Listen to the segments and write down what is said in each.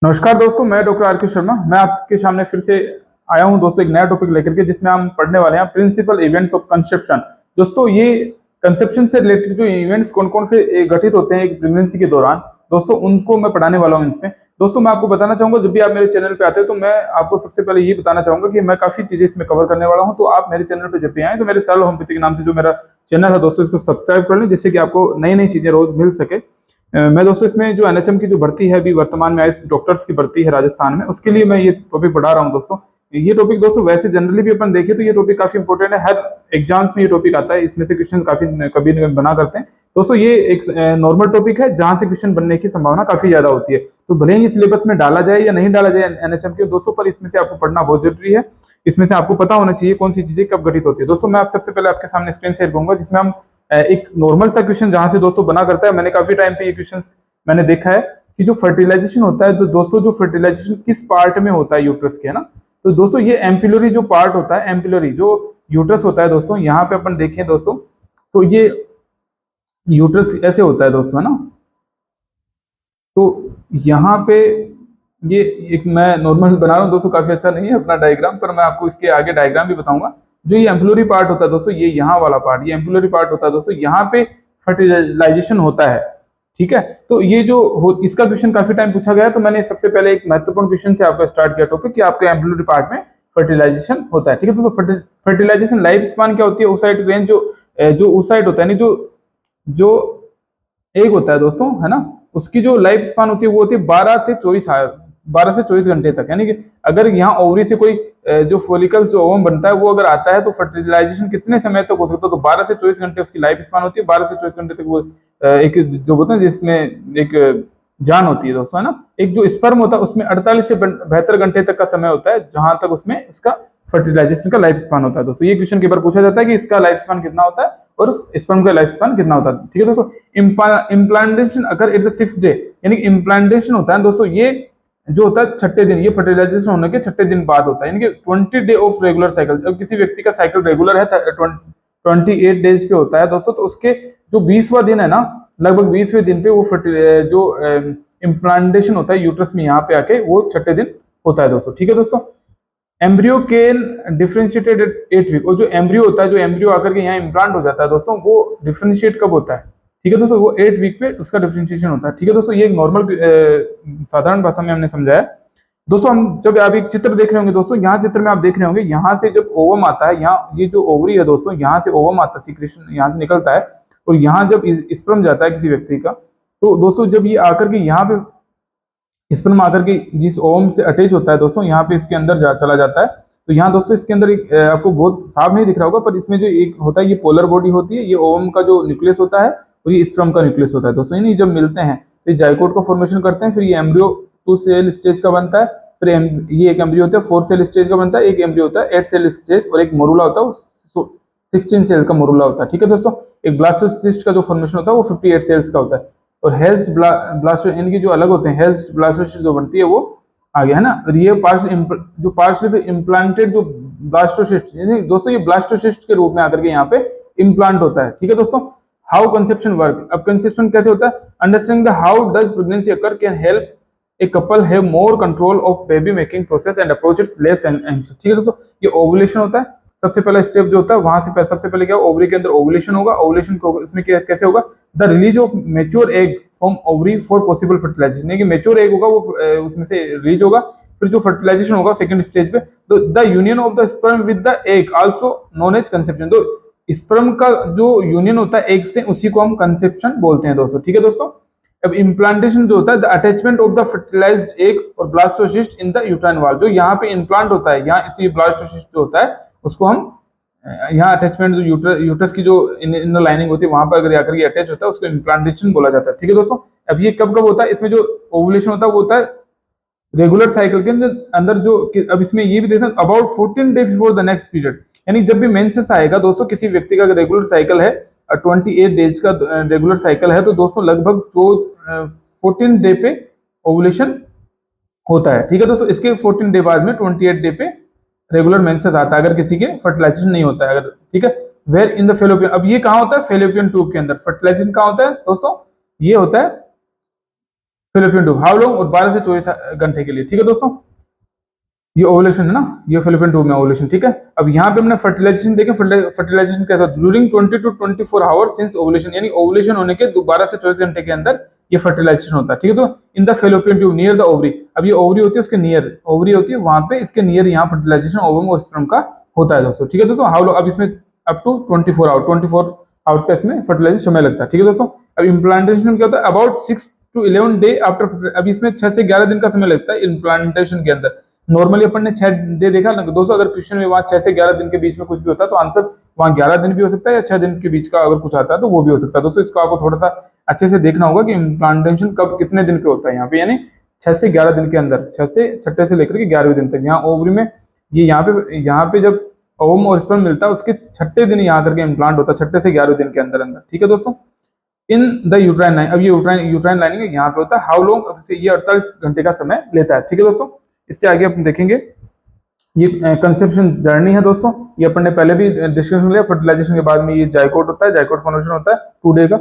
नमस्कार दोस्तों, मैं डॉक्टर आर के शर्मा। मैं आपके सामने फिर से आया हूं दोस्तों एक नया टॉपिक लेकर के, जिसमें हम पढ़ने वाले हैं प्रिंसिपल इवेंट्स ऑफ कंसेप्शन। दोस्तों ये कंसेप्शन से रिलेटेड जो इवेंट्स कौन कौन से घटित होते हैं एक प्रेगनेंसी के दौरान, दोस्तों उनको मैं पढ़ाने वाला हूं इसमें। दोस्तों मैं आपको बताना चाहूंगा, जब भी आप मेरे चैनल पे आते हैं तो मैं आपको सबसे पहले ये बताना चाहूंगा कि मैं काफी चीजें इसमें कवर करने वाला हूँ। तो आप मेरे चैनल पे जब भी आए तो मेरे सरल होम्योपैथी के नाम से जो मेरा चैनल है दोस्तों, इसको सब्सक्राइब कर लें, जिससे कि आपको नई नई चीजें रोज मिल सके। मैं दोस्तों इसमें जो एनएचएम की जो भर्ती है, अभी वर्तमान में आई डॉक्टर्स की भर्ती है राजस्थान में, उसके लिए मैं ये टॉपिक पढ़ा रहा हूँ दोस्तों। ये टॉपिक दोस्तों वैसे जनरली भी अपन देखें तो ये टॉपिक काफी इंपॉर्टेंट है, हर एग्जाम्स में ये टॉपिक आता है, इसमें से क्वेश्चन काफी कभी न कभी बना करते हैं दोस्तों। ये एक नॉर्मल टॉपिक है जहां से क्वेश्चन बनने की संभावना काफी ज्यादा होती है। तो भले ही सिलेबस में डाला जाए या नहीं डाला जाए एनएचएम के दोस्तों, पर इसमें से आपको पढ़ना बहुत जरूरी है। इसमें से आपको पता होना चाहिए कौन सी चीजें कब घटित होती है। दोस्तों मैं आप सबसे पहले आपके सामने स्क्रीन शेयर करूंगा, जिसमें हम एक नॉर्मल सा क्वेश्चन जहां से दोस्तों बना करता है। मैंने काफी टाइम पे ये क्वेश्चन मैंने देखा है कि जो फर्टिलाइजेशन होता है, तो दोस्तों जो फर्टिलाइजेशन किस पार्ट में होता है यूट्रस के, है ना। तो दोस्तों ये एम्पिलोरी जो पार्ट होता है, एम्पिलोरी जो यूट्रस होता है दोस्तों, यहाँ पे अपन देखें दोस्तों तो ये यूट्रस ऐसे होता है दोस्तों, है ना। तो यहाँ पे ये एक मैं नॉर्मल बना रहा हूँ दोस्तों, काफी अच्छा नहीं है अपना डायग्राम, पर मैं आपको इसके आगे डायग्राम भी बताऊंगा। जो ये एम्पिलोरी पार्ट होता है दोस्तों, ये यहाँ वाला पार्ट, ये एम्पिलोरी पार्ट होता है दोस्तों, यहाँ पे फर्टिलाइजेशन होता है। ठीक है, तो ये जो इसका क्वेश्चन काफी टाइम पूछा गया है, तो मैंने सबसे पहले एक महत्वपूर्ण क्वेश्चन से आपका स्टार्ट किया टॉपिक कि आपके एम्पिलोरी पार्ट में फर्टिलाइजेशन होता है। ठीक है दोस्तों, फर्टिलाइजेशन लाइफ स्पान क्या होती है, ओसाइट रेंज जो ओसाइट होता है, नहीं जो जो एग होता है दोस्तों, है ना, उसकी जो लाइफ स्पान होती है वो होती है 12 से 24 घंटे तक। यानी कि अगर यहाँ ओवरी से कोई जो फोलिकल्स जो ओवम बनता है वो अगर आता है तो फर्टिलाइजेशन कितने समय तक हो सकता है, तो 12 से 24 घंटे उसकी लाइफ स्पान होती है। 12 से 24 घंटे तक वो एक जो होता है जिसमें एक जान होती है दोस्तों, है ना। एक जो स्पर्म होता है उसमें 48 से 72 घंटे तक का समय होता है, जहां तक उसमें उसका फर्टिलाइजेशन का लाइफ स्पान होता है दोस्तों। ये क्वेश्चन के बार पूछा जाता है कि इसका लाइफ स्पान कितना होता है और स्पर्म का लाइफ स्पान कितना होता है। ठीक है दोस्तों, इम्प्लांटेशन अगर एट द 6th डे, यानी कि इम्प्लांटेशन होता है दोस्तों, ये जो होता है छठे दिन, ये फर्टिलाइजेशन होने के छठे दिन बाद होता है, यानी कि 20 डे ऑफ रेगुलर साइकिल। अब किसी व्यक्ति का साइकिल रेगुलर है 28 डेज पे होता है दोस्तों, तो उसके जो 20वां दिन है ना, लगभग 20वें दिन पे वो जो इम्प्लांटेशन होता है यूट्रस में, यहाँ पे आके वो छठे दिन होता है दोस्तों। ठीक है दोस्तों, embryo can differentiated at 8 week, और जो एम्ब्रियो होता है, जो एम्ब्रियो आकर के यहाँ इम्प्लांट हो जाता है दोस्तों, वो डिफरेंशिएट कब होता है। ठीक है दोस्तों, वो 8 वीक पे उसका डिफरेंशिएशन होता है। ठीक है दोस्तों, ये एक नॉर्मल साधारण भाषा में हमने समझाया दोस्तों। हम जब आप एक चित्र देख रहे होंगे दोस्तों, यहाँ चित्र में आप देख रहे होंगे, यहाँ से जब ओवम आता है, यहाँ ये जो ओवरी है दोस्तों, यहाँ से ओवम आता है, सीक्रेशन यहाँ से निकलता है, और यहाँ जब स्पर्म जाता है किसी व्यक्ति का, तो दोस्तों जब ये आकर के यहाँ पे स्पर्म आकर के जिस ओवम से अटैच होता है दोस्तों, यहाँ पे इसके अंदर चला जाता है। तो यहाँ दोस्तों इसके अंदर एक आपको बहुत साफ नहीं दिख रहा होगा, पर इसमें जो एक होता है ये पोलर बॉडी होती है, ये ओवम का जो न्यूक्लियस होता है और ये स्पर्म का न्यूक्लियस होता है दोस्तों। यानी जब मिलते हैं तो जाइगोट का फॉर्मेशन करते हैं, फिर ये एम्ब्रियो 2 सेल स्टेज का बनता है, फिर ये एक एम्ब्रियो होता है 4 सेल स्टेज का बनता है, एक एम्ब्रियो होता है 8 सेल स्टेज, और एक मोरूला होता है 16 सेल का मोरूला होता है। ठीक है दोस्तों, एक ब्लास्टोसिस्ट का जो फॉर्मेशन होता है वो 58 सेल्स का होता है, और हेल्स ब्लास्टो इनकी जो अलग होते हैं, हेल्स ब्लास्टोसिस्ट जो बनती है वो आ गया, है ना। और ये जो पार्शली इम्प्लांटेड जो ब्लास्टोसिस्ट, यानी दोस्तों ये ब्लास्टोसिस्ट के रूप में आकर के यहाँ पे इम्प्लांट होता है। ठीक है दोस्तों, हाउ कंसेप्शन वर्क, अब कंसेप्शन कैसे होता है, understanding the how does pregnancy occur can help a couple have more control of baby making process and approach its less anxious. ठीक है दोस्तों, ये ओवुलेशन होता है, सबसे पहला स्टेप जो होता है वहां से सबसे पहले क्या ओवरी के अंदर ओवुलेशन होगा। ओवुलेशन इसमें कैसे होगा, the release of mature egg from ovary for possible fertilisation, यानी कि मेच्योर एग होगा वो उसमें से रिलीज होगा, फिर जो फर्टिलाइजेशन होगा सेकंड स्टेज पे, तो the union of the sperm with the egg also known as conception. तो स्पर्म का जो यूनियन होता है एग से, उसी को हम कंसेप्शन बोलते हैं दोस्तों। ठीक है दोस्तों, अब इम्प्लांटेशन जो होता है the attachment of the fertilized egg और blastocyst in the uterine wall, जो यहाँ पे इम्प्लांट होता है, यहाँ इसी ब्लास्टोसिस्ट जो होता है उसको हम यहाँ अटैचमेंट जो यूट्रस की जो इनर लाइनिंग होती है वहां पर अगर जाकर के अटैच होता है उसको इम्प्लांटेशन बोला जाता है। ठीक है दोस्तों, अब ये कब कब होता है, इसमें जो ओवुलेशन होता है वो होता है रेगुलर साइकिल के अंदर जो अब इसमें ये भी देखना about 14 day before the next period, यानी जब भी मेंसेस आएगा दोस्तों, किसी व्यक्ति का रेगुलर साइकिल है 28 डेज का रेगुलर साइकिल है, तो दोस्तों लगभग 14 डे पे ओवुलेशन होता है। ठीक है दोस्तों, इसके 14 डे बाद में 28 डे पे रेगुलर मेंसेस आता है, अगर किसी के फर्टिलाइजेशन नहीं होता है अगर। ठीक है, वेयर इन द फेलोपियन, अब ये कहाँ होता है, फेलोपियन ट्यूब के अंदर फर्टिलाइजेशन कहाँ होता है दोस्तों, ये होता है फेलोपियन ट्यूब हाउ लॉन्ग, और 12 से 24 घंटे के लिए। ठीक है दोस्तों, ये ओवुलेशन है ना, ये फेलोपियन ट्यूब में ओवुलेशन। ठीक है, अब यहाँ पे हमने फर्टिलाइजेशन देखे, फर्टिलाइजेशन कैसा, during 20 to 24 hours since ovulation, यानी ओवुलेशन होने के 12 से 24 घंटे के अंदर ये फर्टिलाइजेशन होता है। ठीक है, तो in the fallopian tube near the ovary, अब ये ओवरी होती है उसके नियर, ओवरी होती है वहां पे, इसके नियर यहाँ फर्टिलाइजेशन ओवम और स्पर्म का होता है दोस्तों। ठीक है दोस्तों, हाउ अब इसमें अप टू 24 आवर्स का इसमें फर्टिलाइजेशन समय लगता है। ठीक है दोस्तों, अब इम्प्लांटेशन क्या होता है, अबाउट 6 to 11 डे आफ्टर, अब इसमें 6 से 11 दिन का समय लगता है इम्प्लांटेशन के अंदर। नॉर्मली अपन ने 6 डे देखा ना दोस्तों, अगर क्वेश्चन में वहां 6 से 11 दिन के बीच में कुछ भी होता है तो आंसर वहां 11 दिन भी हो सकता है या 6 दिन के बीच का अगर कुछ आता है तो वो भी हो सकता है दोस्तों। इसको आपको थोड़ा सा अच्छे से देखना होगा कि इम्प्लांटेशन कब कितने दिन पे होता है यहाँ पे, यानी 6 से 11 दिन के अंदर, 6 से छठे से लेकर के 11वें दिन तक। यहाँ ओवरी में ये यहाँ पे जब ओवम और स्पर्म मिलता है उसके छठे दिन यहाँ करके इम्प्लांट होता है, छठे से 11वें दिन के अंदर अंदर। ठीक है दोस्तों, इन द यूट्राइन लाइन, अब ये यूट्राइन लाइनिंग यहाँ पे होता है, हाउ लॉन्ग, अब ये 48 घंटे का समय लेता है। ठीक है दोस्तों, इससे आगे अपन देखेंगे, ये कंसेप्शन जर्नी है दोस्तों, ये अपन ने पहले भी डिस्कशन लिया। फर्टिलाइजेशन के बाद में ये जाइकोट होता है, जाइकोट फॉर्मेशन होता है 2 डे का,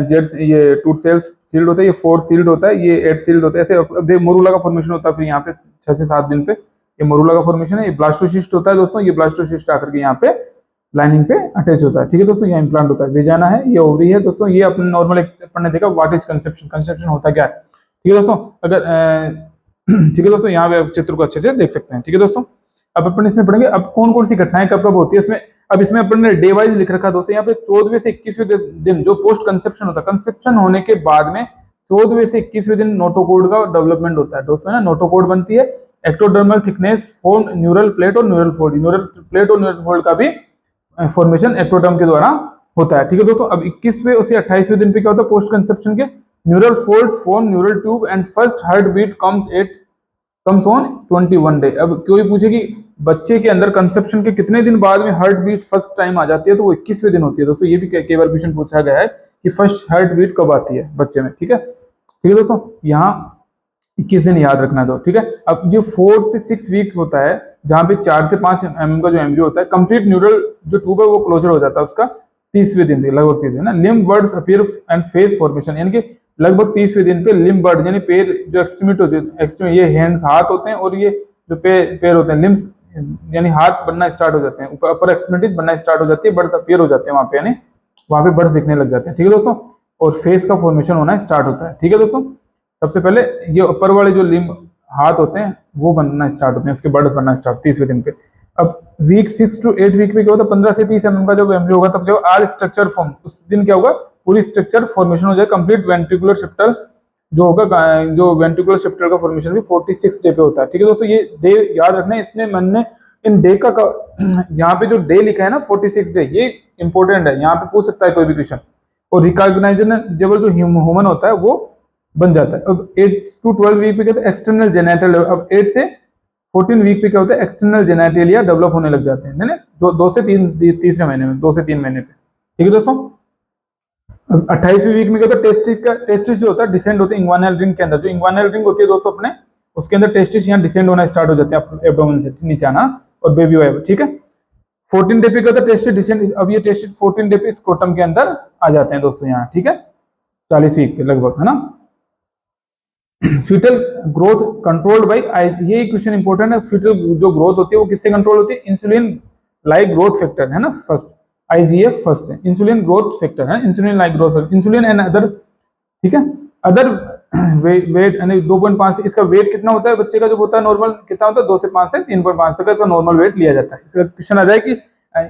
जेड ये 2 सेल्स सील्ड होता है, ये 4 सील्ड होता है, ये 8 सील्ड होता है, ऐसे मोरूला का फॉर्मेशन होता है फिर यहाँ पे 6 से 7 दिन पे, ये मोरूला का फॉर्मेशन है। ये ब्लास्टोसिस्ट होता है दोस्तों, ये ब्लास्टोसिस्ट आकर के यहाँ पे लाइनिंग पे अटैच होता है। ठीक है दोस्तों, यहाँ इम्प्लांट होता है, वेजाना है, ये ओवरी है दोस्तों। ये अपने नॉर्मल अपन ने देखा व्हाट इज कंसेप्शन, कंसेप्शन होता क्या है। ठीक है दोस्तों, अगर ठीक है दोस्तों, यहाँ पे चित्र को अच्छे से देख सकते हैं। ठीक है दोस्तों, अब अपन इसमें पढ़ेंगे अब कौन कौन सी घटनाएं कब कब होती है इसमें। अब इसमें अपन ने डे वाइज लिख रखा दोस्तों, यहाँ पे 14वें से 21वें दिन जो पोस्ट कंसेप्शन होता है, कंसेप्शन होने के बाद में 14वें से 21वें दिन नोटोकोड का डेवलपमेंट होता है दोस्तों, है ना। नोटोकोड बनती है, ectodermal thickness, phone, neural plate और न्यूरल फोल्ड, न्यूरल प्लेट और न्यूरल फोल्ड का भी फॉर्मेशन एक्टोडर्म के द्वारा होता है। ठीक है दोस्तों, अब 21वें और 28वें दिन पे क्या होता है, पोस्ट कंसेप्शन के neural folds form neural tube and first heart beat comes on 21 day. अब कोई पूछे कि बच्चे के अंदर कंसेप्शन के कितने दिन बाद में हार्ट बीट फर्स्ट टाइम आ जाती है, तो वो 21वें दिन होती है दोस्तों। ये भी कई बार क्वेश्चन पूछा गया है कि फर्स्ट हार्ट बीट कब आती है बच्चे में। ठीक है, ठीक है दोस्तों, यहाँ 21 दिन याद रखना दो। ठीक है, अब जो 4 से 6 वीक होता है, जहां पे 4 से 5 mm का जो एम्ब्रियो होता है, कंप्लीट न्यूरल जो ट्यूब है वो क्लोजर हो जाता है उसका 30वें दिन, लगभग 30 दिन ना। Limb birds appear and face formation, यानी कि लगभग 30वें दिन पे लिम्ब बर्ड यानी पैर जो एक्सट्रीमिटी होती है, एक्सट्रीम ये हैंड्स हाथ होते हैं, और ये जो पैर होते हैं लिम्स यानी हाथ बनना स्टार्ट हो जाते हैं, ऊपर अपर एक्सट्रीमिटीज बनना स्टार्ट हो जाती है, बर्ड्स अपीयर हो जाते हैं वहां पे, यानी वहां पे बर्ड्स दिखने लग जाते हैं। ठीक है दोस्तों, और फेस का फॉर्मेशन होना स्टार्ट होता है। ठीक है दोस्तों, सबसे पहले ये ऊपर वाले जो लिम्ब हाथ होते हैं वो बनना स्टार्ट होते हैं, उसके बर्ड्स बनना स्टार्ट 30वें दिन पे। अब वीक 6 to 8 वीक में क्या होता है, 15 से 30 mm का जब एम्ब्रियो होगा तब क्या होगा, आल स्ट्रक्चर फॉर्म, उस दिन क्या होगा, पूरी स्ट्रक्चर फॉर्मेशन हो जाए, कंप्लीट वेंट्रिकुलर सेप्टल जो होगा, जो वेंट्रिकुलर सेप्टल का फॉर्मेशन भी 46 डे पे होता है। ठीक है दोस्तों, ये डे याद रखना है, इसमें मैंने इन डे का यहाँ पे जो डे लिखा है ना 46 डे, ये इंपॉर्टेंट है, यहाँ पे पूछ सकता है कोई भी क्वेश्चन। और रिकॉग्नाइजेबल जो ह्यूमन होता है वो बन जाता है। अब 8 to 12 वीक पे क्या होता है, एक्सटर्नल जेनेटल, अब 8 से 14 वीक पे क्या होता है, एक्सटर्नल जेनेटेलिया डेवलप होने लग जाते हैं, जो 2 से 3 तीसरे महीने में, 2 से 3 महीने पे। ठीक है दोस्तों, 28वीं वीक में क्या होता है, टेस्टिस जो होता है डिसेंड होते हैं इंग्वानल रिंग के अंदर, जो इंग्वानल रिंग होती है दोस्तों अपने, उसके अंदर टेस्टिस यहाँ डिसेंड होना स्टार्ट हो जाते हैं एब्डोमेन से नीचे आना, और बेबी वाइब। ठीक है, 14 डे पे क्या होता है, टेस्टिस डिसेंड, अब ये टेस्टिस 14 डे पे स्क्रोटम के अंदर आ जाते हैं दोस्तों यहाँ। ठीक है, 40 वीक पे लगभग, है ना। फीटल ग्रोथ कंट्रोल्ड बाय, ये क्वेश्चन इंपॉर्टेंट है, फीटल जो ग्रोथ होती है वो किससे कंट्रोल होती है, इंसुलिन लाइक ग्रोथ फैक्टर, है ना, फर्स्ट IGF फर्स्ट है, इंसुलिन ग्रोथ फैक्टर है, insulin like growth factor, insulin and other. ठीक है, अदर वेट यानी 2.5 से, इसका वेट कितना होता है बच्चे का, जो होता है नॉर्मल कितना होता है, 2 से 5 से 3.5 तक इसका नॉर्मल वेट लिया जाता है। इसका क्वेश्चन आ जाए कि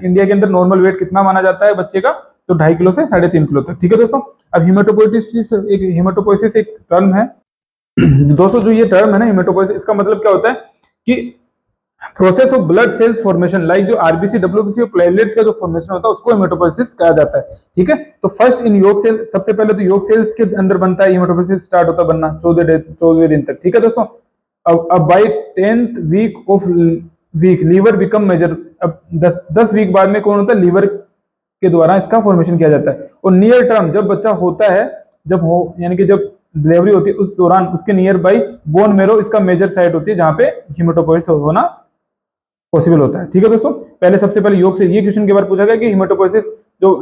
इंडिया के अंदर नॉर्मल वेट कितना माना जाता है बच्चे का, तो 2.5 किलो से 3.5 किलो तक। ठीक है दोस्तों, अब हिमेटोपोइसिस एक टर्म है दोस्तों, जो ये टर्म है ना हेमेटोपोइसिस, इसका मतलब क्या होता है कि process of blood cells formation, like जो आरबीसी डब्ल्यूबीसी और प्लेटलेट्स का जो फॉर्मेशन होता है उसको हेमेटोपोइसिस कहा जाता है। ठीक है, तो फर्स्ट इन योग सेल, सबसे पहले तो योग सेल्स के अंदर बनता है, हेमेटोपोइसिस स्टार्ट होता है बनना 14वें दिन तक। ठीक है दोस्तों, अब by 10th week of week liver become major, अब 10 वीक बाद में कौन होता है, लीवर के द्वारा इसका फॉर्मेशन किया जाता है। और नियर टर्म जब बच्चा होता है, जब हो यानी कि जब डिलीवरी होती है उस दौरान उसके नियर बाई बोन मेरो इसका मेजर साइट होती है जहां पे हेमेटोपोइसिस होना पॉसिबल होता है। ठीक है दोस्तों, पहले सबसे पहले योग से ये क्वेश्चन के बार पूछा गया कि हेमेटोपोइसिस जो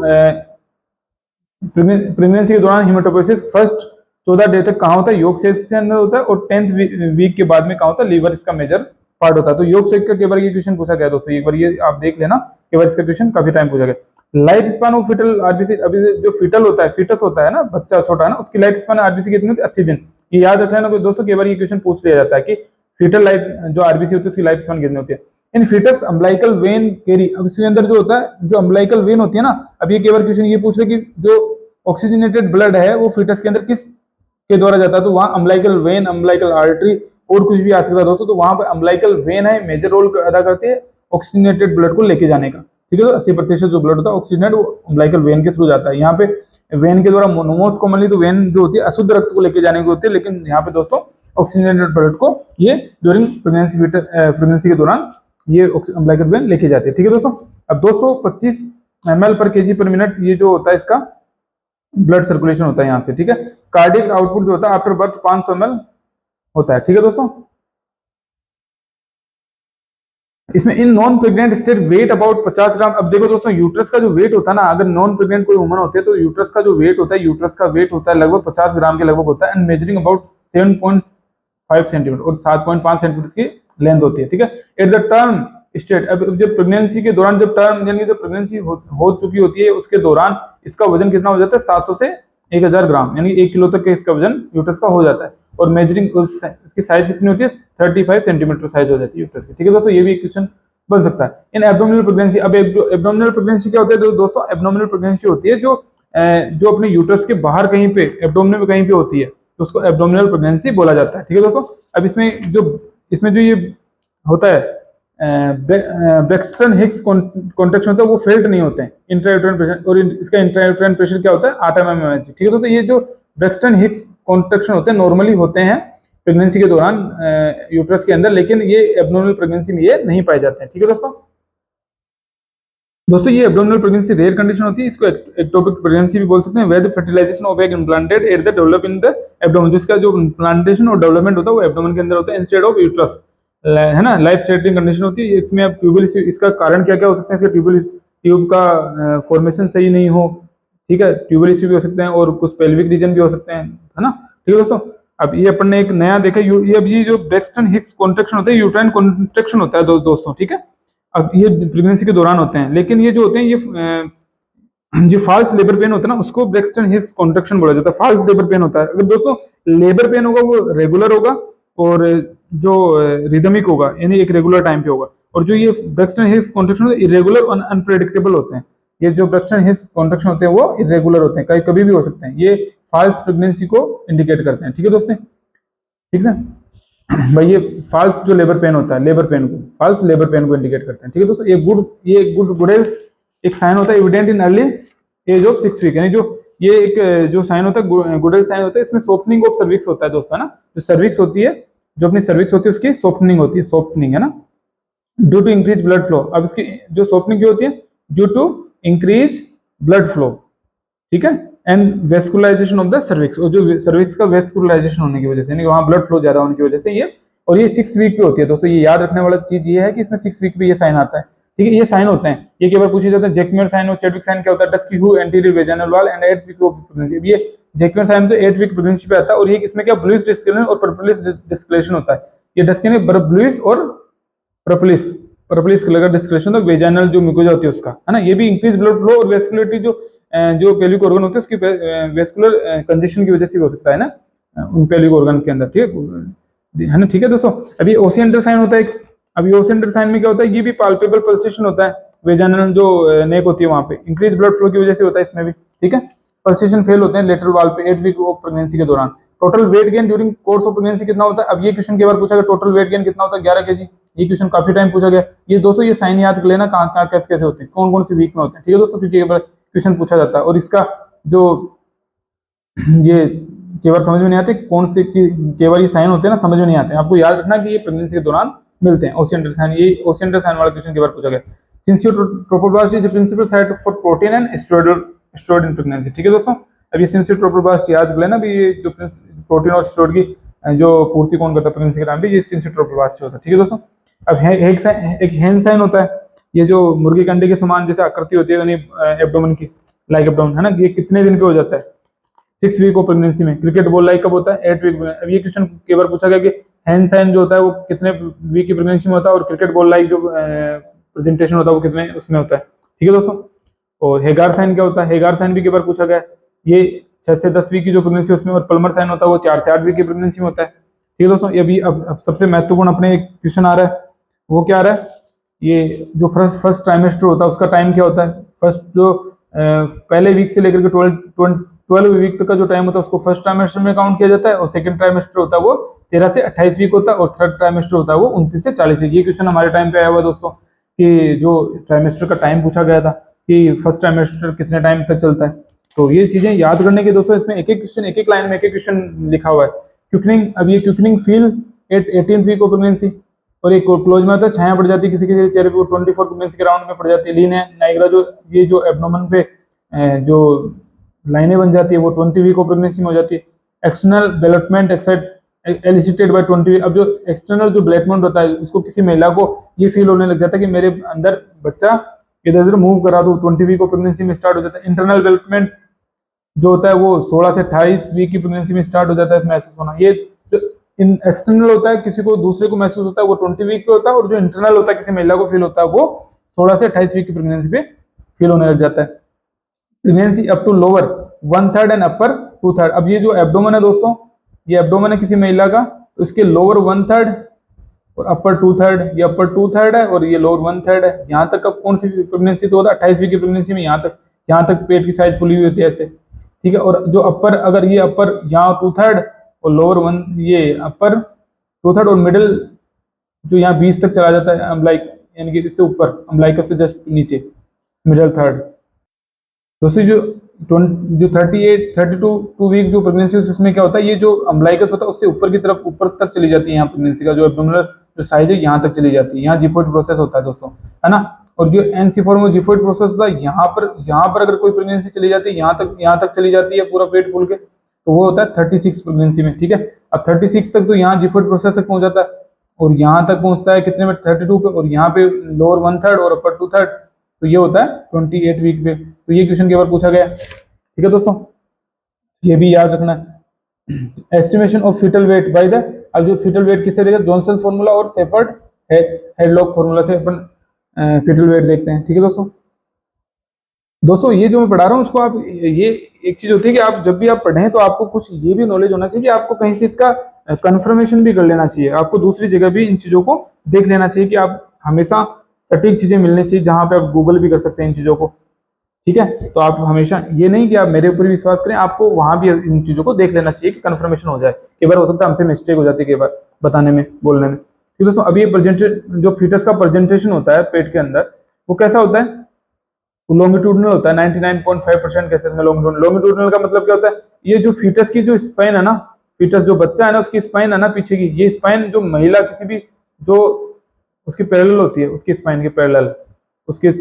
प्रेगनेंसी के दौरान हेमेटोपोइसिस फर्स्ट 14 डे तक कहाँ होता है, योग शेष के अंदर होता है, और 10th वीक के बाद में कहाँ होता है, लीवर इसका मेजर पार्ट होता है। तो योग शेष का कई बार ये क्वेश्चन पूछा गया दोस्तों, एक बार ये आप देख लेना, कई बार इसका क्वेश्चन काफी टाइम पूछा गया। Life span of fetal RBC, अभी जो फिटल होता है, फिटस होता है ना, बच्चा छोटा है ना, उसकी लाइफ स्पान आरबीसी कितनी होती है, 80 दिन। ये याद रख लेना दोस्तों, कई बार ये क्वेश्चन पूछ लिया जाता है कि फिटल लाइफ जो आरबीसी होती है उसकी लाइफ स्पान कितनी होती है। इन फिटस अम्बलाइकल वेन कैरी, अब इसके अंदर जो होता है, जो अम्बलाइकल वेन होती है ना, अब ये कई बार क्वेश्चन ये पूछ रहे कि जो ऑक्सीजनेटेड ब्लड है वो फिटस के अंदर किस के द्वारा जाता है, तो वहां अम्बलाइकल वेन, अम्बलाइकल आर्टरी और कुछ भी आ सकता है दोस्तों, तो वहां पर अम्बलाइकल वेन है, मेजर रोल अदा करती है ऑक्सीजनेटेड ब्लड को लेके जाने का। ठीक है, तो 80% जो ब्लड होता है ऑक्सीजनेट वो अम्बलाइकल वेन के थ्रू जाता है। यहाँ पे वेन के द्वारा मोस्ट कॉमनली तो वेन जो होती है अशुद्ध रक्त को लेके जाने की होती है, लेकिन यहाँ पे दोस्तों ऑक्सीजनेटेड ब्लड को ये ड्यूरिंग प्रेगनेंसी के दौरान ये अम्बलाइकल वेन लेके जाती है। ठीक है दोस्तों, अब 225 ml पर kg पर मिनट ये जो होता है इसका ब्लड सर्कुलेशन होता है यहाँ से। ठीक है, कार्डियक आउटपुट जो होता है आफ्टर बर्थ 500 ml होता है। ठीक है दोस्तों, इसमें in non pregnant state weight about 50 gram. अब देखो दोस्तों, यूट्रस का जो वेट होता है ना, अगर नॉन प्रेग्नेंट कोई वुमन होती है तो यूट्रस का जो वेट होता है, यूट्रस का वेट होता है लगभग 50 ग्राम के लगभग होता है, एंड मेजरिंग अबाउट 7.5 सेंटीमीटर, और 7.5 सेंटीमीटर की लेंथ होती है। ठीक है, एट द टर्म स्टेट, अब जब प्रेगनेंसी के दौरान, जब टर्म यानी जब प्रेगनेंसी हो चुकी होती है उसके दौरान इसका वजन कितना हो जाता है, 700 से 1000 ग्राम, यानी 1 किलो तक के इसका वजन यूट्रस का हो जाता है। और मेजरिंग इसकी साइज कितनी होती है, 35 सेंटीमीटर साइज हो जाती है यूट्रस की। ठीक है दोस्तों, ये भी एक क्वेश्चन बन सकता है। इन एब्डोमिनल प्रेगनेंसी, अब एब्डोमिनल प्रेगनेंसी क्या होता है दोस्तों, एब्डोमिनल प्रेगनेंसी होती है जो अपने यूट्रस के बाहर कहीं पे, एब्डोमिनल में कहीं पे होती है, तो उसको एब्डोमिनल प्रेगनेंसी बोला जाता है। ठीक है दोस्तों, अब इसमें जो ये होता है ब्रेक्सटन हिक्स कॉन्ट्रैक्शन होता है वो फेल्ट नहीं होते हैं इंट्रायूटेराइन प्रेशर, और इसका इंट्रायूटेराइन प्रेशर क्या होता है 8 mm। ठीक है दोस्तों, ये जो ब्रेक्सटन हिक्स कॉन्ट्रैक्शन होते हैं नॉर्मली होते हैं प्रेगनेंसी के दौरान यूट्रस के अंदर, लेकिन ये एब्डोमिनल प्रेगनेंसी में ये नहीं पाए जाते हैं। ठीक है दोस्तों, ये एब्डोमिनल प्रेगनेंसी रेयर कंडीशन होती है, इसको एक्टोपिक प्रेगनेंसी भी बोल सकते हैं। Where the fertilisation of egg implanted at the develop in the abdomen, जिसका जो इम्प्लांटेशन और डेवलपमेंट होता है वो एब्डोमेन के अंदर होता है इंस्टेड ऑफ यूट्रस, है ना। लाइफ थ्रेटनिंग कंडीशन होती है इसमें। अब ट्यूबल, इसका कारण क्या क्या हो सकते हैं, इसका ट्यूब का फॉर्मेशन सही नहीं हो, ठीक है, ट्यूबल इश्यू भी हो सकते हैं, और कुछ पेल्विक रीजन भी हो सकते हैं, है ना। ठीक है दोस्तों, अब ये अपन ने एक नया देखा, ये अब ये जो ब्रेक्सटन हिक्स कॉन्ट्रैक्शन होता है यूट्राइन कॉन्ट्रैक्शन होता है दोस्तों। ठीक है, अब ये प्रेगनेंसी के दौरान होते हैं, लेकिन ये जो होते हैं ये जो फॉल्स लेबर पेन होता है ना उसको ब्रेक्सटन हिक्स कॉन्ट्रैक्शन बोला जाता है। फॉल्स लेबर पेन होता है, अगर दोस्तों लेबर पेन होगा वो रेगुलर होगा और जो रिदमिक होगा, यानी एक रेगुलर टाइम पे होगा, और जो ये ब्रेक्सटन हिक्स कॉन्ट्रैक्शन होते हैं इरेगुलर और अनप्रेडिक्टेबल होते हैं। ये जो ब्रेक्सटन हिक्स कॉन्ट्रैक्शन होते हैं वो इरेगुलर होते हैं, कभी भी हो सकते हैं, ये फॉल्स प्रेगनेंसी को इंडिकेट करते हैं। ठीक है दोस्तों, ठीक है भाई, ये फॉल्स जो लेबर पेन होता है, लेबर पेन को, फॉल्स लेबर पेन को इंडिकेट करते हैं। ठीक है दोस्तों, ये गुडेल एक साइन होता है evident in early age of 6 week, यानी ये एक जो साइन होता है गुडेल साइन होता है, इसमें सोपनिंग ऑफ सर्विक्स होता है दोस्तों, है ना। जो सर्विक्स होती है, जो अपनी सर्विक्स होती है उसकी सोपनिंग होती है, सोपनिंग, है ना, due to increase blood flow. अब इसकी जो सोपनिंग क्यों होती है, due to increase blood flow, ठीक है, and vascularisation of the cervix, और जो सर्विक्स का वेस्कुलराइजेशन होने की वजह से, यानी वहां ब्लड फ्लो ज्यादा होने की वजह से ये, और ये 6 वीक पे होती है दोस्तों। ये याद रखने वाला चीज ये है कि इसमें 6 वीक पे ये साइन आता है। ठीक है, ये साइन होते हैं, ये कई बार पूछे जाते हैं। जैकमियर साइन और चैडविक साइन क्या होता है, dusky anterior vaginal wall and 8 week of pregnancy. ये जैकमियर साइन तो 8 वीक प्रेगनेंसी पे आता है, और ये इसमें क्या ब्लूइश डिस्कलेशन और पर्पलिश डिस्कलेशन होता है। ये डस्की में ब्लूइश और पर्पलिश कलर का डिस्कलेशन तो वेजाइनल जो म्यूकोजा होती है उसका, है ना। ये भी इंक्रीज ब्लड फ्लो और वेस्कुलरिटी जो पेल्विक ऑर्गन होते हैं उसकी वेस्कुलर कंजेशन की वजह से हो सकता है ना, उन पेल्विक ऑर्गन के अंदर, ठीक है ना। ठीक है दोस्तों, अभी ओसिएंटर साइन होता है। अभी ओसिएंटर साइन में क्या होता है, ये भी पाल्पेबल पल्सेशन होता है, वेजाइनल जो नेक होती है वहां पे इंक्रीज ब्लड फ्लो की वजह से होता है इसमें भी। ठीक है, पल्सेशन फेल होते हैं लेटरल वॉल पे 8 वीक ऑफ प्रेगनेंसी के दौरान। Total weight gain during course of pregnancy कितना होता है, अब ये क्वेश्चन के बार पूछा गया, टोटल वेट गेन कितना होता है, 11 kg। ये क्वेश्चन काफी टाइम पूछा गया। ये दोस्तों ये साइन याद कर लेना, कहाँ कैसे कैसे होते हैं, कौन कौन से वीक में होते हैं। ठीक है दोस्तों, क्योंकि क्वेश्चन पूछा जाता है, और इसका जो ये कई बार समझ में नहीं आते कौन से, कई बार ये साइन होते हैं ना समझ में नहीं आते, आपको याद रखना कि ये प्रेगनेंसी के दौरान मिलते हैं ओसिएंटर साइन। ये ओसिएंटर साइन वाला क्वेश्चन कई बार पूछा गया। Since your trophoblast is the principal site for protein and steroid in pregnancy. ठीक है दोस्तों, अब ये सिंस योर ट्रोपोब्लास्ट याद कर लेना भी, ये जो प्रोटीन और स्टेरॉइड की जो पूर्ति कौन करता है प्रेगनेंसी के टाइम पे, ये सिंस योर ट्रोपोब्लास्ट से होता है। ठीक है दोस्तों, अब एक हैंड साइन होता है, ये जो मुर्गी के अंडे के समान जैसे आकृति होती है एब्डोमेन की, लाइक एब्डोमेन, है ना। ये कितने दिन पे हो जाता है, 6 वीक ऑफ प्रेगनेंसी में। क्रिकेट बॉल लाइक कब होता है? 8 वीक में। अब ये क्वेश्चन कई बार पूछा गया कि हैंड साइन जो होता है वो कितने वीक की प्रेगनेंसी में होता है, और क्रिकेट बॉल लाइक जो प्रेजेंटेशन होता है वो कितने उसमें होता है। ठीक है दोस्तों। और हेगार साइन क्या होता है? हेगार साइन भी कई बार पूछा गया है। ये 6 से 10 वीक की जो प्रेगनेंसी उसमें, और पल्मर साइन होता है वो 4 से 8 वीक की प्रेगनेंसी में होता है। ठीक है दोस्तों। ये अभी अब सबसे महत्वपूर्ण अपने एक क्वेश्चन आ रहा है, वो क्या आ रहा है? ये जो फर्स्ट ट्राइमेस्टर होता है उसका टाइम क्या होता है? फर्स्ट जो पहले वीक से लेकर के 12 वीक तक का जो टाइम होता है उसको फर्स्ट ट्राइमेस्टर में काउंट किया जाता है, और सेकंड ट्राइमेस्टर होता है वो 13 से 28 वीक होता है, और थर्ड ट्राइमेस्टर होता है वो 29 से 40 वीक। ये क्वेश्चन हमारे टाइम पे आया हुआ दोस्तों, कि जो ट्राइमेस्टर का टाइम पूछा गया था कि फर्स्ट ट्राइमेस्टर कितने टाइम तक चलता है। तो ये चीजें याद करने के दोस्तों, इसमें एक एक क्वेश्चन, एक एक लाइन में एक एक क्वेश्चन लिखा हुआ है। क्विकनिंग, अब ये quickening feel at 18th week of pregnancy, और एक क्लोज में होता है छाया पड़ जाती है किसी किसी चेहरे पे, 24 प्रेगनेंसी के राउंड में पड़ जाती है। लीन है नाइग्रा, जो ये जो एब्डोमेन पे जो लाइनें बन जाती है वो 20 वीक ऑफ प्रेगनेंसी में हो जाती है। External development elicited by 20। अब जो एक्सटर्नल जो डेवलपमेंट होता है उसको किसी महिला को ये फील होने लग जाता है कि मेरे अंदर बच्चा इधर उधर मूव करा दो, 20 वीक ऑफ प्रेगनेंसी में स्टार्ट हो जाता है। इंटरनल डेवलपमेंट जो होता है वो 16 से 28 वीक की प्रेगनेंसी में स्टार्ट हो जाता है महसूस होना। ये जो एक्सटर्नल होता है किसी को दूसरे को महसूस होता है वो 20 वीक पे होता है, और जो इंटरनल होता है किसी महिला को फील होता है वो 16 से 28 वीक की प्रेगनेंसी पे फील होने लग जाता है। Pregnancy up to lower 1/3 and upper 2/3। अब ये जो एब्डोमेन है दोस्तों, ये एब्डोमेन है किसी महिला का, तो इसके लोअर 1/3 और अपर 2/3, ये अपर 2/3 है और ये लोअर 1/3 है। यहाँ तक अब कौन सी प्रेगनेंसी तो होता है? 28 वीक की प्रेगनेंसी में यहाँ तक पेट की साइज फुली हुई होती है ऐसे। ठीक है। और जो अपर, अगर ये अपर यहाँ 2/3 और लोअर 1, ये अपर 2/3 और मिडिल जो यहाँ 20 तक चला जाता है अम्बलाइक, यानी कि इससे ऊपर अम्बलाइका से जस्ट नीचे मिडिल थर्ड। दोस्तों जो 32 वीक जो प्रेगनेंसी है उसमें क्या होता है? ये जो अम्बलाइकस होता है उससे ऊपर की तरफ, ऊपर तक चली जाती है यहाँ प्रेगनेंसी का जो एब्डोमिनल जो साइज है यहाँ तक चली जाती है। यहाँ जिफोइड प्रोसेस होता है दोस्तों, है ना। और जो एनसीफोर्म जिफोइड प्रोसेस होता है यहाँ पर अगर कोई प्रेगनेंसी चली जाती है यहाँ तक चली जाती है पूरा पेट फूल के, तो वो होता है 36 प्रेगनेंसी में। ठीक है। अब 36 तक तो यहाँ जिफोइड प्रोसेस तक पहुंच जाता है, और यहाँ तक पहुंचता है कितने में? 32 पे, और यहाँ पे लोअर 1/3 और अपर 2/3, तो ये होता है 28 वीक पे। तो ये क्वेश्चन के बार पूछा गया। ठीक है दोस्तों, ये भी याद रखना है। Estimation of fetal weight by the, अब जो फीटल वेट किससे देगा? जॉनसन फॉर्मूला और सेफर्ड हेडलॉक फॉर्मूला से अपन फीटल वेट देखते हैं। ठीक है दोस्तों ये जो मैं पढ़ा रहा हूँ उसको आप, ये एक चीज होती है कि आप जब भी आप पढ़ें तो आपको कुछ ये भी नॉलेज होना चाहिए कि आपको कहीं से इसका कंफर्मेशन भी कर लेना चाहिए। आपको दूसरी जगह भी इन चीजों को देख लेना चाहिए कि आप हमेशा सटीक चीजें मिलनी चाहिए, जहां पे आप गूगल भी कर सकते हैं इन चीजों को। ठीक है। तो आप हमेशा ये नहीं कि आप मेरे ऊपर विश्वास करें, आपको वहां भी इन चीजों को देख लेना चाहिए कि कंफर्मेशन हो जाए। कई बार हो सकता है हमसे मिस्टेक हो जाती है कई बार बताने में, बोलने में। ठीक दोस्तों, अभी जो फीटस का प्रेजेंटेशन होता है पेट के अंदर, वो कैसा होता है? लॉन्गिट्यूडनल होता है। 99.5% केसेस में लॉन्गिट्यूडनल का मतलब क्या होता है? ये जो फीटस की जो स्पाइन है ना, फीटस जो बच्चा है ना उसकी स्पाइन है ना पीछे की, ये स्पाइन जो महिला किसी भी जो उसकी पैरेलल होती है, उसकी स्पाइन के पैरेलल, उसके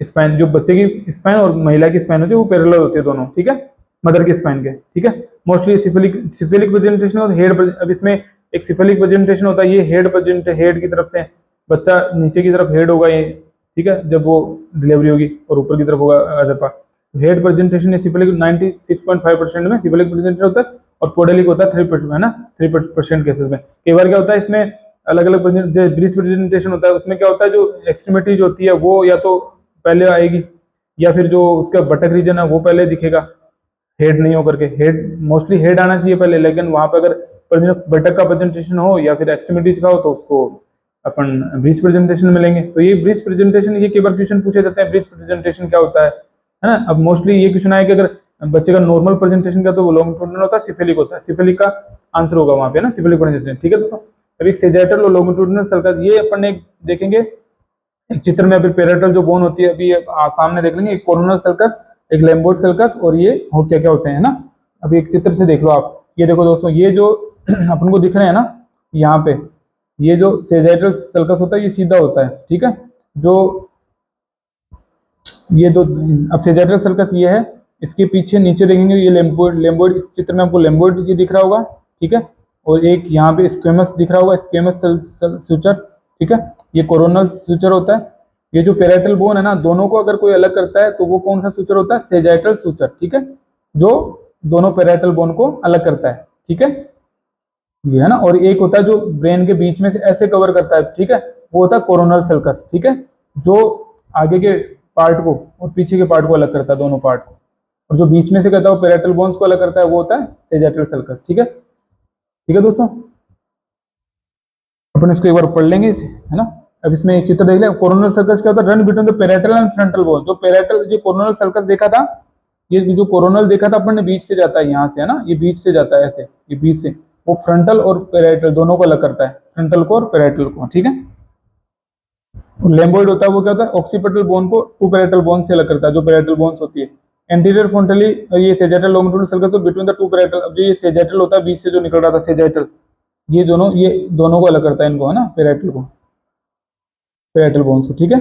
स्पाइन जो बच्चे की स्पाइन और महिला की स्पाइन होती है वो पैरेलल होती है दोनों। ठीक है, मदर के स्पाइन के। ठीक है। मोस्टली सिफिलिक प्रेजेंटेशन और हेड, अब इसमें एक सिफिलिक प्रेजेंटेशन होता है, ये हेड की तरफ से बच्चा नीचे की तरफ हेड होगा ये। ठीक है, जब वो डिलीवरी होगी, और ऊपर की तरफ होगा अदर पार्ट। हेड प्रेजेंटेशन सिफिलिक 96.5% में सिफिलिक प्रेजेंटेशन होता है, और पोडेलिक होता है 3%, है ना, 3% केसेस में। कई बार क्या होता है इसमें अलग अलग ब्रीच प्रेजेंटेशन होता है, उसमें क्या होता है जो एक्सट्रीमिटीज होती है वो या तो पहले आएगी, या फिर जो उसका बटक रीजन है वो पहले दिखेगा, हेड नहीं होकर के। हेड मोस्टली हेड आना चाहिए पहले, लेकिन वहां पर अगर बटक का प्रेजेंटेशन हो या फिर एक्सट्रीमिटीज का हो तो उसको अपन ब्रीच प्रेजेंटेशन में लेंगे। तो ये ब्रीच प्रेजेंटेशन, ये कई बार क्वेश्चन पूछे जाते हैं ब्रीच प्रेजेंटेशन क्या होता है ना। अब मोस्टली ये क्वेश्चन आया कि अगर बच्चे का नॉर्मल प्रेजेंटेशन का तो वो लॉन्गिट्यूडनल होता है, सिफिलिक होता है। सिफिलिक का आंसर होगा वहां पे ना, सिफिलिक प्रेजेंटेशन। ठीक है दोस्तों, अब एक सेजाइटल और लॉन्गिट्यूडनल सर्कस, ये अपन एक देखेंगे एक चित्र में। अभी पेराइटल जो बोन होती है अभी सामने देख लेंगे, एक कोरोनल सर्कस, एक लैम्बोर्ट सर्कस, और ये हो क्या क्या होते हैं ना। अभी एक चित्र से देख लो आप। ये देखो दोस्तों, ये जो अपन को दिख रहे हैं ना यहाँ पे, ये जो सेजाइटल सर्कस होता है ये सीधा होता है। ठीक है, जो ये दो, अब सेजाइटल सर्कस ये है, इसके पीछे नीचे देखेंगे ये लेम्बोइड, इस चित्र में आपको लेम्बोइड ये दिख रहा होगा। ठीक है, और एक यहाँ पे स्क्वेमस दिख रहा होगा, स्क्वेमस सूचर। ठीक है, ये कोरोनल सूचर होता है। ये जो पेराइटल बोन है ना, दोनों को अगर कोई अलग करता है तो वो कौन सा सूचर होता है? Sagittal suture. ठीक है, जो दोनों पैराइटल बोन को अलग करता है, ठीक है, ये है ना। और एक होता है जो ब्रेन के बीच में से ऐसे कवर करता है, ठीक है, वो होता है कोरोनल सल्कस, ठीक है, जो आगे के पार्ट को और पीछे के पार्ट को अलग करता है, दोनों पार्ट को। और जो बीच में से करता है वो पैराइटल बोन्स को अलग करता है, वो होता है सेजाइटल सल्कस, ठीक है। ठीक है दोस्तों, अपन इसको एक बार पढ़ लेंगे इसे, है ना। अब इसमें एक चित्र देख ले, कोरोनल सर्कस क्या होता है, run between the parietal and frontal bone. जो पैराइटल, जो कोरोनल सर्कस देखा था, ये जो कोरोनल देखा था अपन ने, बीच से जाता है यहाँ से, है ना, ये बीच से जाता है ऐसे, ये बीच से, वो फ्रंटल और पैराइटल दोनों को अलग करता है, फ्रंटल को और पैराइटल को, ठीक है। और लेम्बोइड होता है वो क्या होता है, ऑक्सीपिटल बोन को टू पैराइटल बोन से अलग करता है, जो पैराइटल बोन्स होती है। एंटीरियर फ्रंटली ये sagittal longitudinal circus between the two parietal. अब जो ये सेजाइटल होता है बीच से जो निकल रहा था सेजाइटल, ये दोनों को अलग करता है इनको, है ना, पैराइटल को, पैराइटल बोन्स को, ठीक है।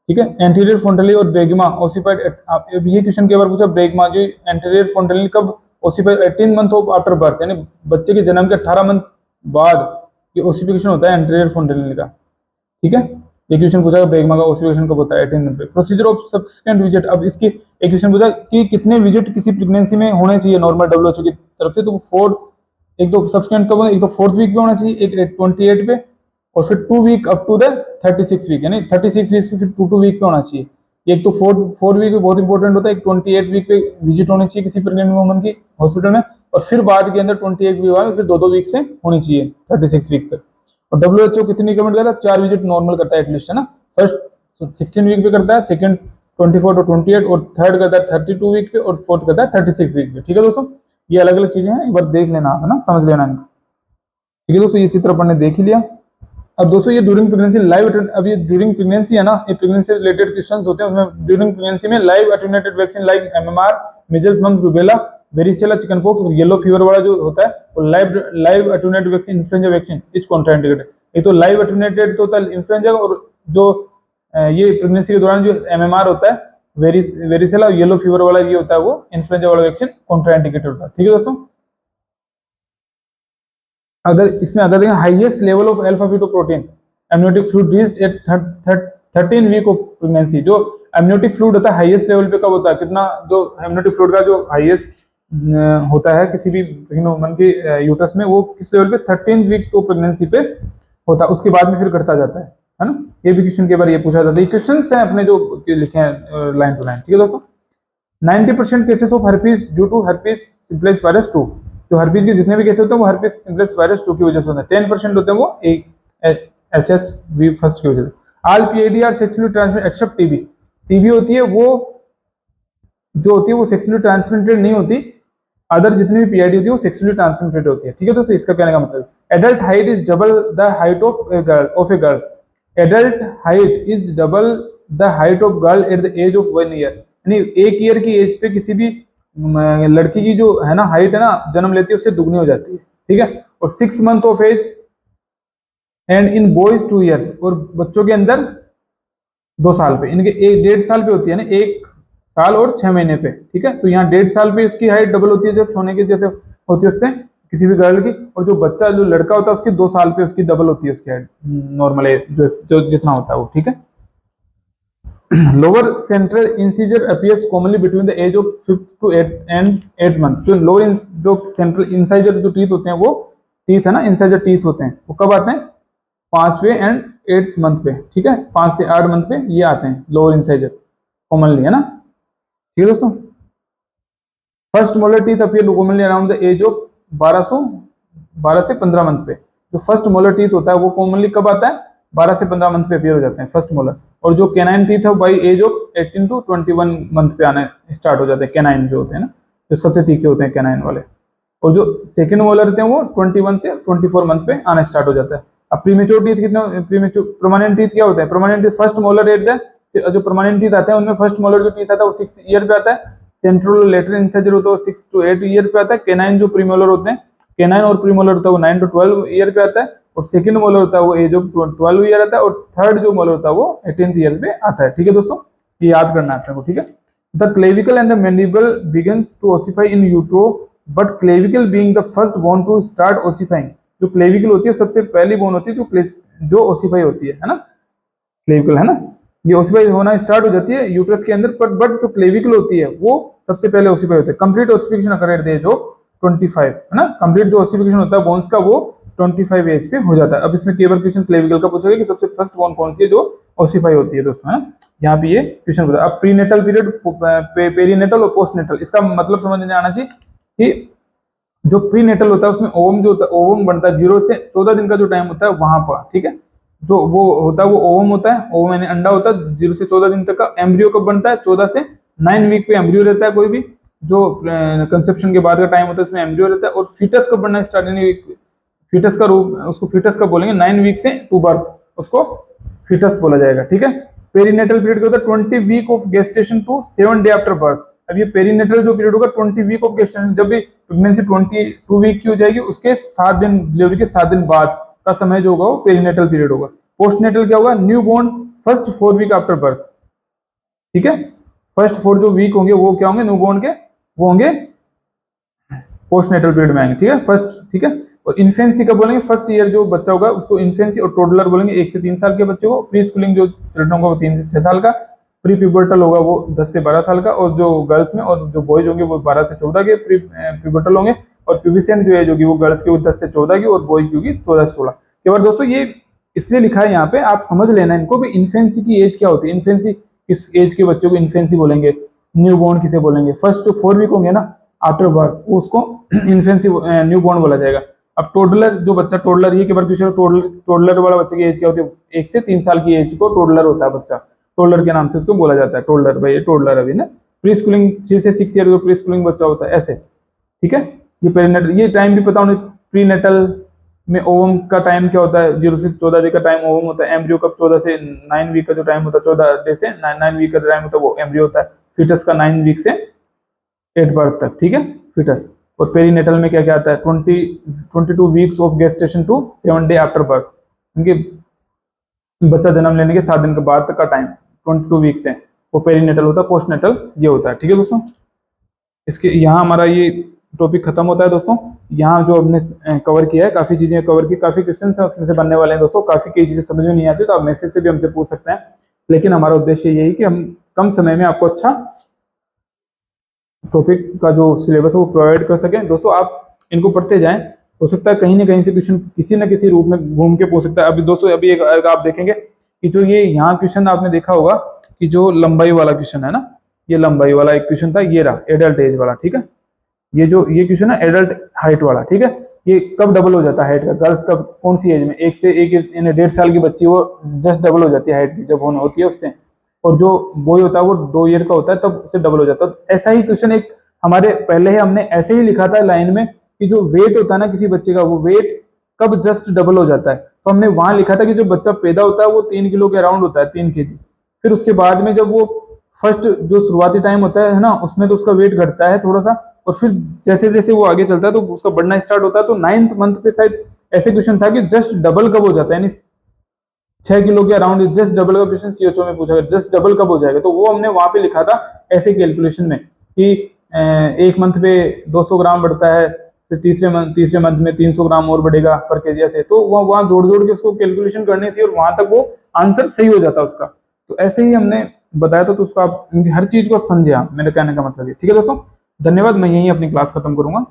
ठीक है, एंटीरियर फ्रंटली और ब्रेगमा ओसिफाइड। अब ये क्वेश्चन के बारे में पूछा, ब्रेगमा जो एंटीरियर फ्रंटली कब ossified, 18 month of after birth, यानी बच्चे के जन्म के 18 मंथ बाद ये ओसिफिकेशन होता है एंटीरियर फ्रंटली का, ठीक है। ये क्वेश्चन पूछा ब्रेगमा का ओसिफिकेशन कब होता है, 18 मंथ पे। प्रोसीजर ऑफ सब्सिक्वेंट विजिट, अब इसकी एक क्वेश्चन पूछा कि कितने विजिट किसी प्रेगनेंसी में होने चाहिए नॉर्मल WHO की तरफ से, तो 4, एक तो सब्सिक्वेंट कब, एक तो 4th वीक पे होना चाहिए, एक 28 पे, और फिर 2 week up to the 36 week, यानी 36 वीक पे फिर 2 वीक पे होना चाहिए। एक तो 4 वीक पे बहुत इंपॉर्टेंट होता है, एक 28 वीक पे विजिट होनी चाहिए किसी प्रेग्नेंट वुमन की हॉस्पिटल में, और फिर बाद के अंदर 28 वीक बाद फिर 2 वीक से होनी चाहिए 36 वीक तक। और WHO कितनी रिकमेंड करता है, 4 विजिट नॉर्मल करता है एटलीस्ट, है ना। फर्स्ट 16 वीक पे करता है, सेकंड 24 to 28, और थर्ड करता है 32 वीक पे, और फोर्थ करता है 36 वीक पे, ठीक है दोस्तों। ये अलग अलग चीजें हैं, एक बार देख लेना, है ना, समझ लेना इनको, ठीक है दोस्तों। ये चित्र अपन ने देख ही लिया। अब दोस्तों ये ड्यूरिंग प्रेगनेंसी लाइव, अब ये ड्यूरिंग प्रेगनेंसी है ना, ये प्रेगनेंसी रिलेटेड क्वेश्चंस होते हैं, उसमें ड्यूरिंग प्रेगनेंसी में live attenuated vaccine like MMR, measles, mumps, rubella, varicella, chickenpox और येलो फीवर वाला जो होता है, वो live attenuated vaccine, influenza vaccine is contraindicated. ये तो लाइव अटेन्यूएटेड तो होता है इन्फ्लुएंजा, और जो ये प्रेगनेंसी के दौरान जो MMR होता है, वेरिसेला और येलो फीवर वाला ये होता है, वो इन्फ्लुएंजा वाला वैक्सीन कॉन्ट्राइंडिकेटेड होता है, ठीक है दोस्तों। अगर इसमें अगर देखें, highest level of alpha fetoprotein amniotic fluid reached at 13 week of pregnancy. जो एमनियोटिक फ्लूइड होता है हाईएस्ट लेवल पे कब होता है, कितना, जो एमनियोटिक फ्लूइड का जो हाईएस्ट होता है किसी भी वुमन के यूट्रस में, वो किस लेवल पे, 13 वीक ऑफ प्रेगनेंसी पे होता है, उसके बाद में फिर घटता जाता है ना। ये भी क्वेश्चन के बारे ये पूछा जाता है, ये क्वेश्चन है अपने जो लिखे हैं लाइन टू लाइन, ठीक है दोस्तों। 90% cases of herpes due to herpes simplex virus 2। जो हर्पीस के जितने भी केस होते हैं वो हर्पीस सिम्प्लेक्स वायरस 2 की वजह से होते हैं। 10% होते हैं वो HSV फर्स्ट की वजह से। All PID are sexually transmitted except TB। TB होती है वो, जो होती है वो सेक्सुअली ट्रांसमिटेड नहीं होती, अदर जितनी भी PID होती है वो सेक्सुअली ट्रांसमिटेड होती है, ठीक है दोस्तों। इसका कहने का मतलब, adult height is double the height of a girl. Adult height is double the height of girl at the age of 1 year. यानी 1 ईयर की एज पे किसी भी लड़की की जो है ना हाइट है ना, जन्म लेती है उससे दुगनी हो जाती है, ठीक है। और 6 month of age and in boys 2 years, और बच्चों के अंदर 2 साल पे, इनके 1.5 साल पे होती है ना, 1 साल और 6 महीने पे, ठीक है। तो यहाँ 1.5 साल पे उसकी हाइट डबल होती है, जैसे सोने की जैसे होती है उससे किसी भी गर्ल की, और जो बच्चा जो लड़का होता है उसकी 2 साल पे उसकी डबल होती है उसकी हाइट, नॉर्मल एज जो जितना होता है वो, ठीक है। Lower central incisor appears commonly between the age of 5th to 8th month. जो लोअर जो सेंट्रल इंसाइजर जो टीथ होते हैं, वो टीथ है ना, इंसाइजर टीथ होते हैं, वो कब आते हैं, 5वें एंड 8th मंथ पे, ठीक है, 5 से 8 मंथ पे ये आते हैं लोअर इंसाइजर कॉमनली, है ना, ठीक है दोस्तों। First molar teeth appear commonly around the age of 12 से 15 मंथ पे। जो फर्स्ट मोलर टीथ होता है वो कॉमनली कब आता है, 12 से 15 मंथ पे अपीयर हो जाते हैं फर्स्ट मोलर। और जो कैनाइन टीथ है by age of 18 to 21 month पे आने स्टार्ट हो जाते हैं, कैनाइन जो होते हैं ना, जो सबसे तीखे होते हैं कैनाइन वाले। और जो सेकंड मोलर होते हैं वो 21 से 24 मंथ पे आना स्टार्ट हो जाता है। अब प्रीमेच्योर टीथ कितने, प्रीमेच्योर परमानेंट टीथ क्या होते हैं, permanent teeth first molar at the, जो परमानेंट टीथ आते हैं उनमें फर्स्ट मोलर जो टीथ आता है वो 6 ईयर पे आता है। सेंट्रल लेटरल इंसाइजर होता है 6 to 8 ईयर पे आता है। कैनाइन जो प्रीमोलर होते हैं, कैनाइन और प्रीमोलर होता है वो 9 to 12 ईयर पे आता है। और सेकंड मोलर होता है वो एज ऑफ 12 ईयर आता है। और थर्ड जो मोलर होता है वो 18th ईयर पे आता है, ठीक है दोस्तों, ये याद करना है आपको, ठीक है। The clavicle and the mandible begins to ossify in utero, but clavicle being the first bone to start ossifying. जो क्लेविकल होती है सबसे पहली बोन होती है जो ओसिफाई होती है ना, क्लेविकल, है ना, ये ओसिफाई होना स्टार्ट हो जाती है यूट्रस के अंदर, बट जो क्लेविकल होती है वो सबसे पहले ओसिफाई होते हैं। Complete ossification occur at the age of 25 है ना, कंप्लीट जो ओसिफिकेशन होता है बोन्स का वो 25 एज पे हो जाता है। अब इसमें केवल क्वेश्चन क्लेविकल का पूछेगा कि सबसे फर्स्ट बोन कौन सी है जो ओसिफाई होती है दोस्तों, है ना, यहाँ पे ये क्वेश्चन पूछा। अब प्रीनेटल पीरियड, पेरीनेटल और पोस्टनेटल, इसका मतलब समझ में आना चाहिए कि जो प्रीनेटल होता है उसमें ओवम जो होता है, ओवम बनता है 0 से 14 दिन का जो टाइम होता है वहां पर, ठीक है, जो वो होता है वो ओवम होता है, ओवम यानी अंडा होता है 0 से 14 दिन तक का। एम्ब्रियो कब बनता है, 14 से 9 वीक पे एम्ब्रियो रहता है कोई भी, जो कंसेप्शन के बाद का टाइम होता है उसमें एम्ब्रियो रहता है। और फीटस कब बनना स्टार्ट, यानी फीटस का रूप, उसको फीटस कब बोलेंगे, 9 वीक से टू बर्थ, उसको फीटस बोला जाएगा, ठीक है। पेरीनेटल पीरियड क्या होता है, 20 week of gestation to 7 day after birth. अब ये पेरीनेटल जो पीरियड होगा 20 वीक ऑफ गेस्टेशन, जब भी प्रेगनेंसी 22 वीक की हो जाएगी उसके 7 दिन, डिलीवरी के 7 दिन बाद का समय जो होगा वो पेरीनेटल पीरियड होगा। पोस्टनेटल क्या होगा, newborn first 4 week after birth, ठीक है, फर्स्ट 4 जो वीक होंगे वो क्या होंगे, न्यू बोर्न के, वो होंगे पोस्टनेटल पीरियड में आएंगे, ठीक है, फर्स्ट, ठीक है। और इन्फेंसी का बोलेंगे, फर्स्ट ईयर जो बच्चा होगा उसको इन्फेंसी, और टोडलर बोलेंगे 1 से 3 साल के बच्चे को। प्री स्कूलिंग जो चिल्ड्रन होगा वो 3 से 6 साल का। प्री प्यूबर्टल होगा वो 10 से 12 साल का, और जो गर्ल्स में, और जो बॉयज होंगे वो 12 से 14 के प्री प्यूबर्टल होंगे। और प्यूबिसेंट जो एज होगी वो गर्ल्स की वो 10 से 14 की, और बॉयज की होगी 14 से 16। के बाद दोस्तों ये इसलिए लिखा है यहाँ पे, आप समझ लेना इनको भी, इन्फेंसी की एज क्या होती है, इन्फेंसी किस एज के बच्चों को इन्फेंसी बोलेंगे, न्यू बोर्न किसे बोलेंगे, फर्स्ट जो 4 वीक होंगे ना आफ्टर बर्थ उसको इन्फेंसी न्यू बोर्न बोला जाएगा। अब टोडलर जो बच्चा, टोडलर ये के बार क्वेश्चन, टोडलर वाला बच्चे की एज क्या होती है, 1 से 3 साल की एज को टोडलर होता है बच्चा, टोडलर के नाम से उसको बोला जाता है, टोडलर भाई, ये टोडलर अभी ना। प्री स्कूलिंग 3 से 6 ईयर का प्री स्कूलिंग बच्चा होता है, ऐसे, ठीक है। ये पेरीनेटल, ये टाइम भी पता होना। प्री नेटल में ओवम का टाइम क्या होता है, 0 से 14 डे का टाइम ओवम होता है। एम्ब्रियो कब, 14 से 9 वीक का जो टाइम होता है, 14 डे से 9 वीक का टाइम होता है वो एम्ब्रियो होता है। फीटस का 9 वीक से 8 बर्थ तक, ठीक है, फीटस। और पेरीनेटल में क्या क्या आता है, 22 weeks of gestation to 7 day after birth, उनके बच्चा जन्म लेने के 7 दिन के बाद तक का टाइम 22 वीक्स है, वो पेरीनेटल होता है। पोस्टनेटल ये होता है, ठीक है दोस्तों। इसके यहाँ हमारा ये टॉपिक खत्म होता है दोस्तों। यहाँ जो हमने कवर किया है, काफी चीजें कवर की, काफी क्वेश्चन है उसमें से बनने वाले हैं दोस्तों। काफी कई चीजें समझ में नहीं आती तो आप मैसेज से भी हमसे पूछ सकते हैं, लेकिन हमारा उद्देश्य यही कि हम कम समय में आपको अच्छा टॉपिक का जो सिलेबस है वो प्रोवाइड कर सकें दोस्तों। आप इनको पढ़ते जाएं, हो सकता है कहीं ना कहीं से क्वेश्चन किसी न किसी रूप में घूम के पूछ सकता है। अभी दोस्तों अभी एक आप देखेंगे कि जो ये यहाँ क्वेश्चन आपने देखा होगा कि जो लंबाई वाला क्वेश्चन है ना, ये लंबाई वाला एक क्वेश्चन था, ये रहा एडल्ट एज वाला, ठीक है। ये जो ये क्वेश्चन है एडल्ट हाइट वाला, ठीक है, ये कब डबल हो जाता है हाइट का, गर्ल्स कब, कौन सी एज में, 1 से 1.5 साल की बच्ची वो जस्ट डबल हो जाती है हाइट जब होती है उससे, और जो बॉय होता है वो 2 ईयर का होता है तब उससे डबल हो जाता है। तो ऐसा ही क्वेश्चन एक हमारे पहले ही हमने ऐसे ही लिखा था लाइन में कि जो वेट होता है ना किसी बच्चे का, वो वेट कब जस्ट डबल हो जाता है। तो हमने वहां लिखा था कि जो बच्चा पैदा होता है वो 3 किलो के अराउंड होता है, 3 केजी। फिर उसके बाद में जब वो फर्स्ट जो शुरुआती टाइम होता है ना, उसमें तो उसका वेट घटता है थोड़ा सा, और फिर जैसे जैसे वो आगे चलता है तो उसका बढ़ना स्टार्ट होता है। तो 9th मंथ पे शायद ऐसे क्वेश्चन था कि जस्ट डबल कब हो जाता है, यानी 6 किलो के अराउंड जस्ट डबल का क्वेश्चन सीएचओ में पूछा गया, जस्ट डबल कब हो जाएगा। तो वो हमने वहां पे लिखा था ऐसे कैलकुलेशन में कि एक मंथ पे 200 ग्राम बढ़ता है, फिर तीसरे मंथ में 300 ग्राम और बढ़ेगा पर केजी, ऐसे। तो वहां जोड़ जोड़ के उसको कैलकुलेशन करनी थी और वहां तक वो आंसर सही हो जाता उसका। तो ऐसे ही हमने बताया था, तो उसको आप हर चीज को समझे आप, मेरे कहने का मतलब है, ठीक है दोस्तों। धन्यवाद, मैं यही अपनी क्लास खत्म करूंगा।